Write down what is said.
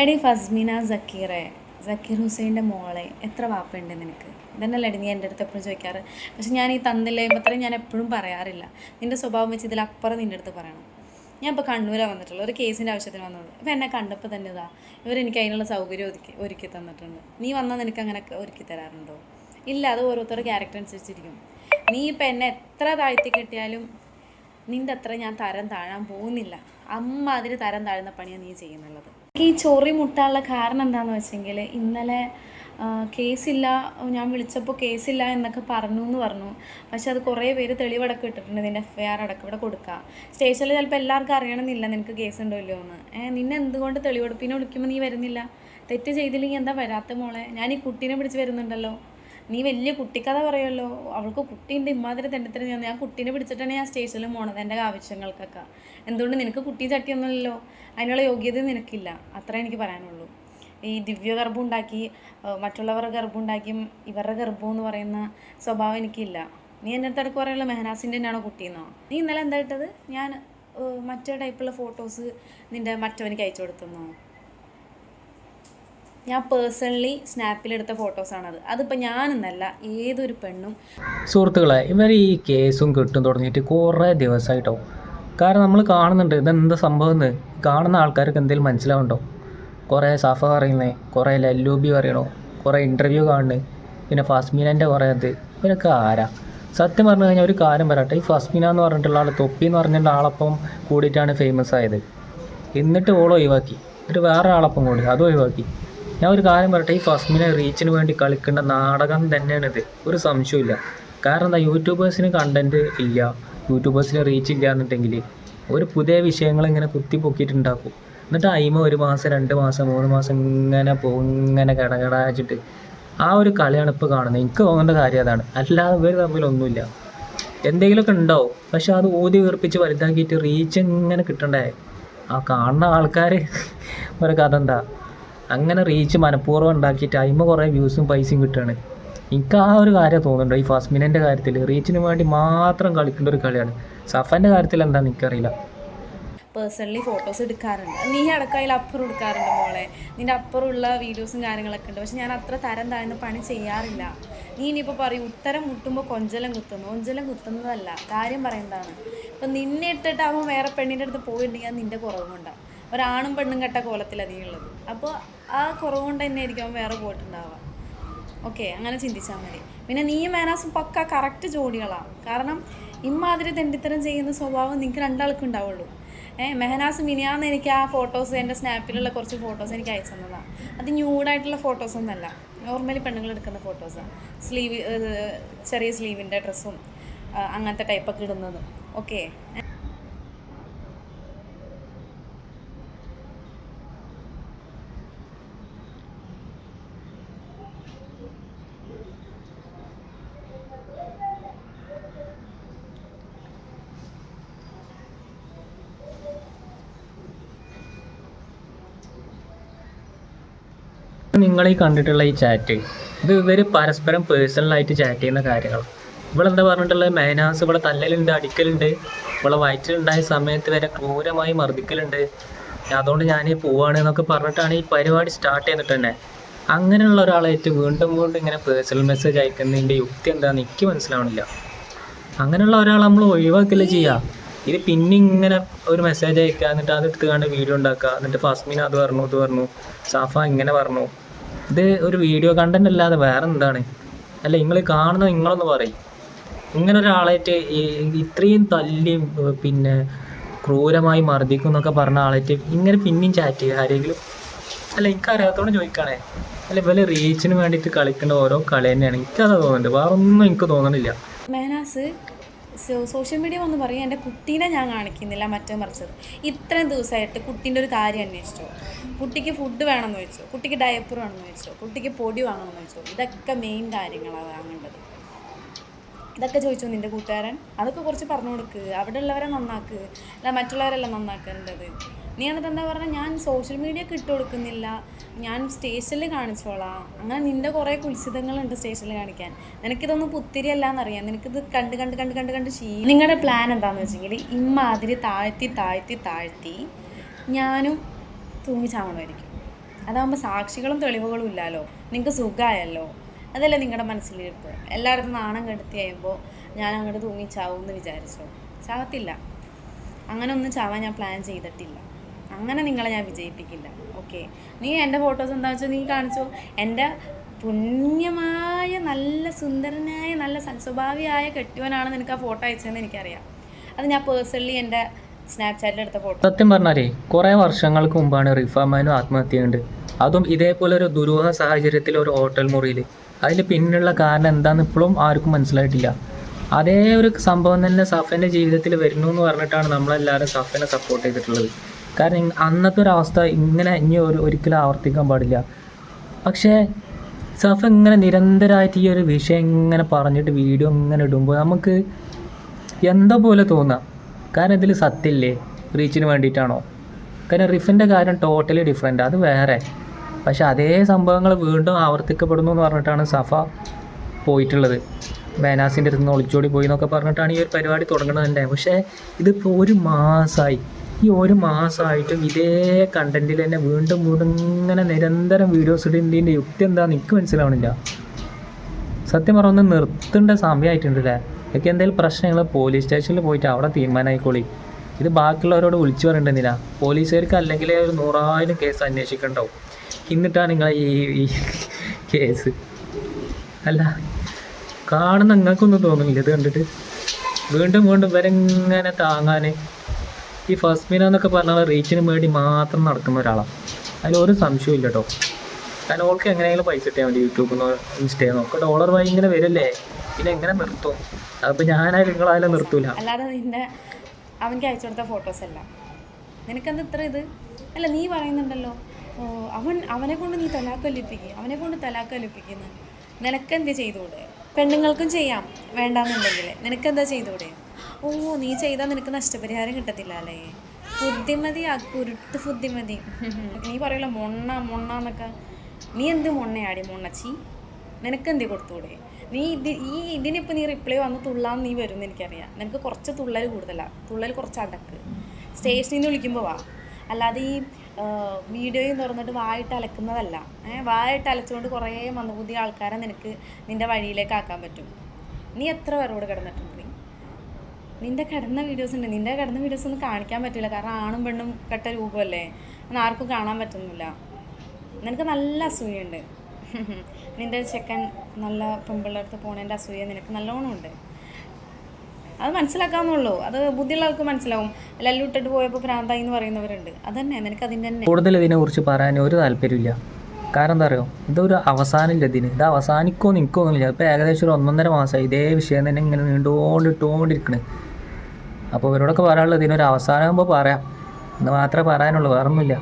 എടീ ഫസ്മീന സക്കീർ ഹുസൈൻ്റെ മോളെ എത്ര വാപ്പയുണ്ട് നിനക്ക്? ഇതന്നെയല്ലേ നീ എൻ്റെ അടുത്ത് എപ്പോഴും ചോദിക്കാറ്. പക്ഷെ ഞാൻ ഈ തന്നില്ലേമ്പത്രയും ഞാൻ എപ്പോഴും പറയാറില്ല. നിൻ്റെ സ്വഭാവം വെച്ച് ഇതിലപ്പുറം നിൻ്റെ അടുത്ത് പറയണം. ഞാൻ ഇപ്പോൾ കണ്ണൂരാണ് വന്നിട്ടുള്ളത്, ഒരു കേസിൻ്റെ ആവശ്യത്തിന് വന്നത്. ഇപ്പോൾ എന്നെ കണ്ടപ്പോൾ തന്നെ ഇവരെനിക്ക് അതിനുള്ള സൗകര്യം ഒരുക്കി തന്നിട്ടുണ്ട്. നീ വന്നാൽ നിനക്ക് അങ്ങനെ ഒരുക്കി തരാറുണ്ടോ? ഇല്ല, അത് ഓരോരുത്തരുടെ ക്യാരക്ടർ അനുസരിച്ചിരിക്കും. നീ ഇപ്പം എന്നെ എത്ര താഴ്ത്തി കിട്ടിയാലും നിൻ്റെ അത്ര ഞാൻ തരം താഴാൻ പോകുന്നില്ല. അമ്മ അതിന് തരം താഴ്ന്ന പണിയാണ് നീ ചെയ്യുന്നുള്ളത്. ഈ ചൊറി മുട്ടാനുള്ള കാരണം എന്താണെന്ന് വെച്ചെങ്കിൽ, ഇന്നലെ കേസില്ല, ഞാൻ വിളിച്ചപ്പോൾ കേസില്ല എന്നൊക്കെ പറഞ്ഞു. പക്ഷെ അത് കുറേ പേര് തെളിവടക്കം ഇട്ടിട്ടുണ്ട്. നിൻ്റെ FIR അടക്കം ഇവിടെ കൊടുക്കുക. സ്റ്റേഷനിൽ ചിലപ്പോൾ എല്ലാവർക്കും അറിയണമെന്നില്ല നിനക്ക് കേസുണ്ടോ ഇല്ലയോ എന്ന്. നിന്നെ എന്തുകൊണ്ട് തെളിവെടുപ്പിനെ വിളിക്കുമ്പോൾ നീ വരുന്നില്ല? തെറ്റ് ചെയ്തില്ലെങ്കിൽ എന്താ വരാത്ത മോളെ? ഞാൻ ഈ കുട്ടീനെ പിടിച്ച് വരുന്നുണ്ടല്ലോ. നീ വലിയ കുട്ടിക്കഥ പറയുമല്ലോ. അവൾക്ക് കുട്ടീൻ്റെ ഇമ്മാതിരി തെണ്ടത്തിന് ഞാൻ കുട്ടീനെ പിടിച്ചിട്ടാണ് ഞാൻ സ്റ്റേഷനിൽ പോണത് എൻ്റെ ആവശ്യങ്ങൾക്കൊക്കെ. എന്തുകൊണ്ട് നിനക്ക് കുട്ടി ചട്ടിയൊന്നുമില്ലല്ലോ, അതിനുള്ള യോഗ്യത നിനക്കില്ല. അത്രേ എനിക്ക് പറയാനുള്ളൂ. ഈ ദിവ്യഗർഭം ഉണ്ടാക്കി മറ്റുള്ളവരുടെ ഗർഭം ഉണ്ടാക്കി ഇവരുടെ ഗർഭം എന്ന് പറയുന്ന സ്വഭാവം എനിക്കില്ല. നീ എൻ്റെ അടുത്ത് ഇടയ്ക്ക് പറയുള്ളൂ മെഹനാസിൻ്റെ തന്നെയാണോ കുട്ടിയെന്നോ? നീ ഇന്നലെ എന്താ ഇട്ടത്? ഞാൻ മറ്റേ ടൈപ്പുള്ള ഫോട്ടോസ് നിൻ്റെ മറ്റവനിക്ക് അയച്ചു കൊടുത്തെന്നോ? ഞാൻ പേഴ്സണലി സ്നാപ്പിലെടുത്ത ഫോട്ടോസാണത്. അതിപ്പോൾ ഞാനെന്നല്ല, ഏതൊരു പെണ്ണും. സുഹൃത്തുക്കളെ, ഇവർ ഈ കേസും കിട്ടും തുടങ്ങിയിട്ട് കുറേ ദിവസമായിട്ടോ. കാരണം നമ്മൾ കാണുന്നുണ്ട് ഇതെന്താ സംഭവം എന്ന്. കാണുന്ന ആൾക്കാർക്ക് എന്തെങ്കിലും മനസ്സിലാവുന്നുണ്ടോ? കുറേ സഫ പറയുന്നേ, കുറേ ലല്ലൂബി പറയണോ, കുറേ ഇൻ്റർവ്യൂ കാണുന്നത്, പിന്നെ ഫസ്മീനൻ്റെ കുറേ അത്. ഇവരൊക്കെ ആരാ? സത്യം പറഞ്ഞു കഴിഞ്ഞാൽ ഒരു കാര്യം പറയട്ടെ, ഈ ഫസ്മീന എന്ന് പറഞ്ഞിട്ടുള്ള ആൾ തൊപ്പി എന്ന് പറഞ്ഞിട്ടുള്ള ആളപ്പം കൂടിയിട്ടാണ് ഫേമസ് ആയത്. എന്നിട്ട് ഓൾ ഒഴിവാക്കി, എന്നിട്ട് വേറെ ആളപ്പം കൂടി അതും ഒഴിവാക്കി. ഞാൻ ഒരു കാര്യം പറയട്ടെ, ഈ ഫസ്മിനെ റീച്ചിന് വേണ്ടി കളിക്കേണ്ട നാടകം തന്നെയാണിത്, ഒരു സംശയമില്ല. കാരണം എന്താ, യൂട്യൂബേഴ്സിന് കണ്ടൻറ്റ് ഇല്ല, യൂട്യൂബേഴ്സിന് റീച്ച് ഇല്ല എന്നുണ്ടെങ്കിൽ ഒരു പുതിയ വിഷയങ്ങൾ ഇങ്ങനെ കുത്തിപ്പൊക്കിയിട്ടുണ്ടാക്കും. എന്നിട്ട് അയിമ 1 മാസം 2 മാസം 3 മാസം ഇങ്ങനെ പോകും, ഇങ്ങനെ കടകടാച്ചിട്ട് ആ ഒരു കളിയാണ് ഇപ്പോൾ കാണുന്നത്. എനിക്ക് തോന്നേണ്ട കാര്യം അതാണ്. അല്ലാതെ ഇവർ തമ്മിലൊന്നുമില്ല. എന്തെങ്കിലുമൊക്കെ ഉണ്ടാവും, പക്ഷെ അത് ഊതി വീർപ്പിച്ച് വലുതാക്കിയിട്ട് റീച്ച് ഇങ്ങനെ കിട്ടണ്ടേ. ആ കാണുന്ന ആൾക്കാർ ഒരു കഥ എന്താ, അങ്ങനെ റീച്ച് മനഃപൂർവ്വം ഉണ്ടാക്കിയിട്ട് അതിന് കുറേ വ്യൂസും പൈസയും കിട്ടുകയാണ്. എനിക്ക് ആ ഒരു കാര്യം തോന്നുന്നുണ്ട്. ഈ ഫസ്മിനൻ്റെ കാര്യത്തിൽ റീച്ചിന് വേണ്ടി മാത്രം കളിക്കേണ്ട ഒരു കളിയാണ്. സഫൻ്റെ കാര്യത്തിൽ എന്താണെന്ന് എനിക്കറിയില്ല. പേഴ്സണലി ഫോട്ടോസ് എടുക്കാറുണ്ട്, നീ അടക്കം അതിലപ്പുറം എടുക്കാറുണ്ട് മോളെ. നിൻ്റെ അപ്പുറമുള്ള വീഡിയോസും കാര്യങ്ങളൊക്കെ ഉണ്ട്. പക്ഷെ ഞാൻ അത്ര തരം താഴ്ന്ന പണി ചെയ്യാറില്ല. നീ ഇനിയിപ്പോൾ പറയും ഉത്തരം മുട്ടുമ്പോൾ കൊഞ്ചലം കുത്തുന്നതല്ല, കാര്യം പറയുന്നതാണ്. ഇപ്പം നിന്നെ ഇട്ടിട്ട് അവൻ വേറെ പെണ്ണിൻ്റെ അടുത്ത് പോയിട്ടുണ്ടെങ്കിൽ അത് നിൻ്റെ കുറവ് കൊണ്ടാണ്. ഒരാണും പെണ്ണും കെട്ട കോലത്തിലാണ് നീ ഉള്ളത്. അപ്പോൾ ആ കുറവ് കൊണ്ട് തന്നെ ആയിരിക്കും അവൻ വേറെ പോയിട്ടുണ്ടാവുക. ഓക്കെ, അങ്ങനെ ചിന്തിച്ചാൽ മതി. പിന്നെ നീയും മേനാസും പക്ക കറക്റ്റ് ജോഡികളാണ്. കാരണം ഇമ്മാതിരി തെണ്ടിത്തരം ചെയ്യുന്ന സ്വഭാവം നിങ്ങൾക്ക് രണ്ടാൾക്കും ഉണ്ടാവുള്ളൂ. മെഹനാസ് മിനിയാന്ന് എനിക്ക് ആ ഫോട്ടോസ്, എൻ്റെ സ്നാപ്പിലുള്ള കുറച്ച് ഫോട്ടോസ് എനിക്ക് അയച്ചു തന്നതാണ്. അത് ന്യൂഡായിട്ടുള്ള ഫോട്ടോസൊന്നുമല്ല, നോർമലി പെണ്ണുങ്ങൾ എടുക്കുന്ന ഫോട്ടോസാണ്. ചെറിയ സ്ലീവിൻ്റെ ഡ്രസ്സും അങ്ങനത്തെ ടൈപ്പൊക്കെ ഇടുന്നതും. ഓക്കെ, നിങ്ങളീ കണ്ടിട്ടുള്ള ഈ ചാറ്റ്, ഇത് ഇവർ പരസ്പരം പേഴ്സണലായിട്ട് ചാറ്റ് ചെയ്യുന്ന കാര്യങ്ങൾ. ഇവളെന്താ പറഞ്ഞിട്ടുള്ളത്, മെഹനാസ് ഇവിടെ തല്ലലുണ്ട്, അടിക്കലുണ്ട്, ഇവിടെ വയറ്റിലുണ്ടായ സമയത്ത് വരെ ക്രൂരമായി മർദ്ദിക്കലുണ്ട്, അതുകൊണ്ട് ഞാൻ പോവാണ് എന്നൊക്കെ പറഞ്ഞിട്ടാണ് ഈ പരിപാടി സ്റ്റാർട്ട് ചെയ്തിട്ട് തന്നെ. അങ്ങനെയുള്ള ഒരാളായിട്ട് വീണ്ടും ഇങ്ങനെ പേഴ്സണൽ മെസ്സേജ് അയക്കുന്നതിൻ്റെ യുക്തി എന്താണെന്ന് എനിക്ക് മനസ്സിലാവണില്ല. അങ്ങനെയുള്ള ഒരാൾ നമ്മൾ ഒഴിവാക്കില്ല ചെയ്യുക. ഇത് പിന്നെ ഇങ്ങനെ ഒരു മെസ്സേജ് അയക്കുക, എന്നിട്ട് അത് എടുത്തുകൊണ്ട് വീഡിയോ ഉണ്ടാക്കുക, എന്നിട്ട് ഫസ്മീന അത് പറഞ്ഞു, സാഫ ഇങ്ങനെ പറഞ്ഞു. ഇത് ഒരു വീഡിയോ കണ്ടന്റ് അല്ലാതെ വേറെ എന്താണ്? അല്ല, നിങ്ങൾ കാണുന്ന നിങ്ങളൊന്ന് പറയും. ഇങ്ങനെ ഒരാളായിട്ട് ഇത്രയും തല്ലി പിന്നെ ക്രൂരമായി മർദ്ദിക്കും എന്നൊക്കെ പറഞ്ഞ ആളായിട്ട് ഇങ്ങനെ പിന്നെയും ചാറ്റ് ചെയ്യുക ആരെങ്കിലും? അല്ല, എനിക്കറിയാത്തതുകൊണ്ട് ചോദിക്കുകയാണേ. അല്ല, ഇവരെ റീച്ചിന് വേണ്ടിയിട്ട് കളിക്കേണ്ട ഓരോ കളി തന്നെയാണ്. എനിക്കത് തോന്നുന്നുണ്ട്, വേറെ ഒന്നും എനിക്ക് തോന്നണില്ല. മെഹനാസ് സോഷ്യൽ മീഡിയ വന്ന് പറയും എൻ്റെ കുട്ടീനെ ഞാൻ കാണിക്കുന്നില്ല, മറ്റേ മറിച്ചത്. ഇത്രയും ദിവസമായിട്ട് കുട്ടീൻ്റെ ഒരു കാര്യം അന്വേഷിച്ചോ? കുട്ടിക്ക് ഫുഡ് വേണമെന്ന് ചോദിച്ചോ? കുട്ടിക്ക് ഡയപ്പർ വേണമെന്ന് ചോദിച്ചോ? കുട്ടിക്ക് പൊടി വേണമെന്ന് ചോദിച്ചോ? ഇതൊക്കെ മെയിൻ കാര്യങ്ങളാണ് വാങ്ങേണ്ടത്. ഇതൊക്കെ ചോദിച്ചോ നിൻ്റെ കൂട്ടുകാരൻ? അതൊക്കെ കുറച്ച് പറഞ്ഞു കൊടുക്ക്. അവിടെ ഉള്ളവരെ നന്നാക്ക്, അല്ല മറ്റുള്ളവരെല്ലാം നന്നാക്കേണ്ടത്. നീ എന്നിട്ട് എന്താ പറഞ്ഞാൽ, ഞാൻ സോഷ്യൽ മീഡിയക്ക് ഇട്ട് കൊടുക്കുന്നില്ല, ഞാൻ സ്റ്റേഷനിൽ കാണിച്ചോളാം. അങ്ങനെ നിൻ്റെ കുറേ കുത്സിതങ്ങളുണ്ട് സ്റ്റേഷനിൽ കാണിക്കാൻ. നിനക്കിതൊന്നും പുത്തിരി അല്ല എന്നറിയാം. നിനക്കിത് കണ്ട് നിങ്ങളുടെ പ്ലാൻ എന്താണെന്ന് വെച്ചെങ്കിൽ ഇമ്മാതിരി താഴ്ത്തി ഞാനും തൂങ്ങിച്ചാവണമായിരിക്കും. അതാകുമ്പോൾ സാക്ഷികളും തെളിവുകളും ഇല്ലല്ലോ, നിങ്ങൾക്ക് സുഖമായല്ലോ. അതല്ലേ നിങ്ങളുടെ മനസ്സിലിരിപ്പ്. എല്ലായിടത്തും നാണം കെടുത്തി കഴിയുമ്പോൾ ഞാൻ അങ്ങോട്ട് തൂങ്ങിച്ചാവും എന്ന് വിചാരിച്ചോ? ചാവത്തില്ല. അങ്ങനെ ഒന്നും ചാവാൻ ഞാൻ പ്ലാൻ ചെയ്തിട്ടില്ല. അങ്ങനെ നിങ്ങളെ ഞാൻ വിജയിപ്പിക്കില്ല. ഓക്കെ, നീ എൻ്റെ ഫോട്ടോസ് എന്താ വെച്ചാൽ നീ കാണിച്ചോ. എൻ്റെ പുണ്യമായ നല്ല സുന്ദരനായ നല്ല സൽസ്വഭാവിയായ കെട്ടിയവനാണ് നിനക്ക് ആ ഫോട്ടോ അയച്ചതെന്ന് എനിക്കറിയാം. അത് ഞാൻ പേഴ്സണലി എൻ്റെ സ്നാപ്ചാറ്റിൽ എടുത്ത ഫോട്ടോ. സത്യം പറഞ്ഞാലേ കുറേ വർഷങ്ങൾക്ക് മുമ്പാണ് റിഫാമാനും ആത്മഹത്യ ചെയ്യുന്നുണ്ട്. അതും ഇതേപോലെ ഒരു ദുരൂഹ സാഹചര്യത്തിൽ ഒരു ഹോട്ടൽ മുറിയിൽ. അതിൽ പിന്നിലുള്ള കാരണം എന്താണെന്ന് ഇപ്പോഴും ആർക്കും മനസ്സിലായിട്ടില്ല. അതേ ഒരു സംഭവം തന്നെ സഫേൻ്റെ ജീവിതത്തിൽ വരുന്നു എന്ന് പറഞ്ഞിട്ടാണ് നമ്മളെല്ലാവരും സഫേനെ സപ്പോർട്ട് ചെയ്തിട്ടുള്ളത്. കാരണം അന്നത്തെ ഒരു അവസ്ഥ ഇങ്ങനെ ഇനി ഒരിക്കലും ആവർത്തിക്കാൻ പാടില്ല. പക്ഷേ സഫ ഇങ്ങനെ നിരന്തരമായിട്ട് ഈ ഒരു വിഷയം ഇങ്ങനെ പറഞ്ഞിട്ട് വീഡിയോ ഇങ്ങനെ ഇടുമ്പോൾ നമുക്ക് എന്താ പോലെ തോന്നാം. കാരണം ഇതിൽ സത്യമില്ലേ, റീച്ചിന് വേണ്ടിയിട്ടാണോ? കാരണം റിഫിൻ്റെ കാര്യം ടോട്ടലി ഡിഫറെൻ്റ്, അത് വേറെ. പക്ഷെ അതേ സംഭവങ്ങൾ വീണ്ടും ആവർത്തിക്കപ്പെടുന്നു എന്ന് പറഞ്ഞിട്ടാണ് സഫ പോയിട്ടുള്ളത്. ബേനാസിൻ്റെ അടുത്ത് നിന്ന് ഒളിച്ചോടി പോയി എന്നൊക്കെ പറഞ്ഞിട്ടാണ് ഈ ഒരു പരിപാടി തുടങ്ങുന്നത് തന്നെ. പക്ഷേ ഇതിപ്പോൾ ഒരു മാസമായി. ഈ ഒരു മാസമായിട്ടും ഇതേ കണ്ടൻറ്റിൽ തന്നെ വീണ്ടും വീണ്ടും ഇങ്ങനെ നിരന്തരം വീഡിയോസ് ഇടുന്നതിൻ്റെ യുക്തി എന്താണെന്ന് എനിക്ക് മനസ്സിലാവണില്ല. സത്യം പറഞ്ഞാൽ ഒന്ന് നിർത്തേണ്ട സമയമായിട്ടുണ്ടല്ലേ. ഇതൊക്കെ എന്തെങ്കിലും പ്രശ്നങ്ങൾ പോലീസ് സ്റ്റേഷനിൽ പോയിട്ട് അവിടെ തീരുമാനമായിക്കോളി. ഇത് ബാക്കിയുള്ളവരോട് വിളിച്ചു പറയേണ്ടതിനാ. പോലീസുകാർക്ക് അല്ലെങ്കിൽ ഒരു 100,000 കേസ് അന്വേഷിക്കണ്ടാവും. എന്നിട്ടാണ് നിങ്ങൾ ഈ കേസ്. അല്ല, കാണുന്ന നിങ്ങൾക്കൊന്നും തോന്നുന്നില്ല ഇത് കണ്ടിട്ട്? വീണ്ടും വീണ്ടും ഇവരെങ്ങനെ താങ്ങാൻ ഈ ഫസ്മിന എന്നൊക്കെ പറഞ്ഞാൽ റീച്ചിന് വേണ്ടി മാത്രം നടക്കുന്ന ഒരാളാണ്. അതിലൊരു സംശയവും ഇല്ല കേട്ടോ. കാരണം ഓൾക്ക് എങ്ങനെയെങ്കിലും പൈസ കിട്ടിയാൽ മതി. യൂട്യൂബിൽ നിന്ന് ഇൻസ്റ്റയിൽ ഒക്കെ ഡോളർ വഴി ഇങ്ങനെ വരില്ലേ, പിന്നെ എങ്ങനെ നിർത്തും? അതിപ്പോൾ ഞാനായാലും നിങ്ങളായാലും നിർത്തൂല. അല്ലാതെ നിൻ്റെ അവൻക്ക് അയച്ചു കൊടുത്ത ഫോട്ടോസ് അല്ല. നിനക്കെന്ത് ഇത്ര ഇത്? അല്ല, നീ പറയുന്നുണ്ടല്ലോ അവനെ കൊണ്ട് നീ തലാക്കൊല്ലിപ്പിക്കുക, അവനെ കൊണ്ട് തലാക്കൊല്ലിപ്പിക്കുന്നു. നിനക്കെന്ത് ചെയ്തുകൂടെ? പെണ്ണുങ്ങൾക്കും ചെയ്യാം വേണ്ടാന്നുണ്ടെങ്കിൽ. നിനക്കെന്താ ചെയ്തുകൂടെ? ഓ, നീ ചെയ്താൽ നിനക്ക് നഷ്ടപരിഹാരം കിട്ടത്തില്ല അല്ലേ? ബുദ്ധിമതി, ആ കുരുട്ട് ബുദ്ധിമതി. നീ പറയുമല്ലോ മൊണ്ണ. നീ എന്ത് മൊണ്ണയാടി മൊണ്ണച്ചി? നിനക്കെന്ത് കൊടുത്തൂടെ? നീ ഇതിനിപ്പോൾ നീ റിപ്ലൈ വന്ന് തുള്ളാന്ന് നീ വരുമെന്ന് എനിക്കറിയാം. നിനക്ക് കുറച്ച് തുള്ളൽ കൂടുതലാണ്. തുള്ളൽ കുറച്ച് അടക്ക്. സ്റ്റേഷനിൽ നിന്ന് വിളിക്കുമ്പോൾ വാ, അല്ലാതെ ഈ വീഡിയോയും തുറന്നിട്ട് വായിട്ട് അലക്കുന്നതല്ല. വായിട്ട് അലച്ചുകൊണ്ട് കുറേ മന്ദബുദ്ധി ആൾക്കാരെ നിനക്ക് നിൻ്റെ വഴിയിലേക്ക് ആക്കാൻ പറ്റും. നീ എത്ര പേരോട് കിടന്നിട്ടുണ്ട്? നിൻ്റെ കിടന്ന വീഡിയോസ് ഉണ്ട്. നിൻ്റെ കിടന്ന വീഡിയോസ് ഒന്നും കാണിക്കാൻ പറ്റില്ല. കാരണം ആണും പെണ്ണും കെട്ട രൂപമല്ലേ, അന്ന് ആർക്കും കാണാൻ പറ്റുന്നില്ല. നിനക്ക് നല്ല അസൂയുണ്ട്. നിൻ്റെ ചെക്കൻ നല്ല പെൺപിള്ളേർക്ക് പോണേൻ്റെ അസൂയ നിനക്ക് നല്ലോണം ഉണ്ട്. അത് മനസ്സിലാക്കാവുന്നുള്ളൂ. അത് ബുദ്ധിയുള്ള ആൾക്ക് മനസ്സിലാവും. ലല്ലു ഇട്ടിട്ട് പോയപ്പോൾ ഭ്രാന്തായി എന്ന് പറയുന്നവരുണ്ട്. അതന്നെ നിനക്ക് അതിൻ്റെ തന്നെ. കൂടുതൽ ഇതിനെക്കുറിച്ച് പറയാൻ ഒരു താല്പര്യമില്ല. കാരണം എന്താ പറയുക, ഇതൊരു അവസാനമില്ല ഇതിന്. ഇത് അവസാനിക്കുമോ നിൽക്കുമോന്നില്ല. ഇപ്പോൾ ഏകദേശം ഒരു 1.5 മാസമായി ഇതേ വിഷയം തന്നെ ഇങ്ങനെ നീണ്ടുകൊണ്ടിരിക്കണേ. അപ്പോൾ ഇവരോടൊക്കെ പറയാനുള്ളത് ഇതിനൊരു അവസാനമാകുമ്പോൾ പറയാം എന്ന് മാത്രമേ പറയാനുള്ളൂ, വേറൊന്നുമില്ല.